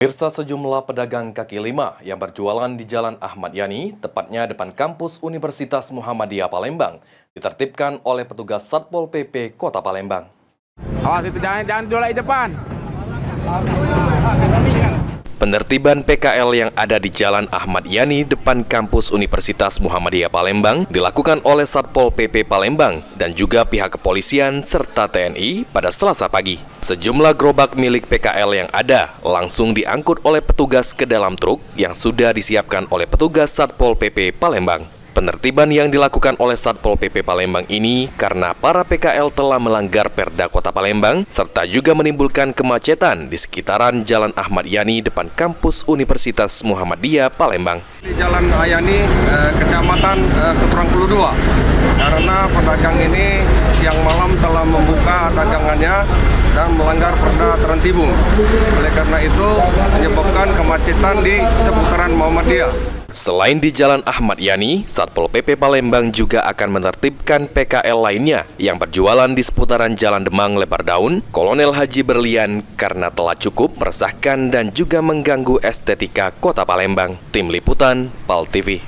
Pemirsa, sejumlah pedagang kaki lima yang berjualan di Jalan Ahmad Yani, tepatnya depan kampus Universitas Muhammadiyah Palembang, ditertibkan oleh petugas Satpol PP Kota Palembang. Awas itu jangan jual di depan. Penertiban PKL yang ada di Jalan Ahmad Yani depan kampus Universitas Muhammadiyah Palembang dilakukan oleh Satpol PP Palembang dan juga pihak kepolisian serta TNI pada Selasa pagi. Sejumlah gerobak milik PKL yang ada langsung diangkut oleh petugas ke dalam truk yang sudah disiapkan oleh petugas Satpol PP Palembang. Penertiban yang dilakukan oleh Satpol PP Palembang ini karena para PKL telah melanggar Perda Kota Palembang serta juga menimbulkan kemacetan di sekitaran Jalan Ahmad Yani depan kampus Universitas Muhammadiyah Palembang. Di Jalan Ayani, Kecamatan Seberang Kulu 2, karena pedagang ini siang malam telah membuka dagangannya dan melanggar Perda Terentibung. Oleh karena itu menyebabkan kemacetan di seputaran Muhammadiyah. Selain di Jalan Ahmad Yani, Satpol PP Palembang juga akan menertibkan PKL lainnya yang berjualan di seputaran Jalan Demang Lebar Daun, Kolonel Haji Berlian karena telah cukup meresahkan dan juga mengganggu estetika Kota Palembang. Tim Liputan, PAL TV.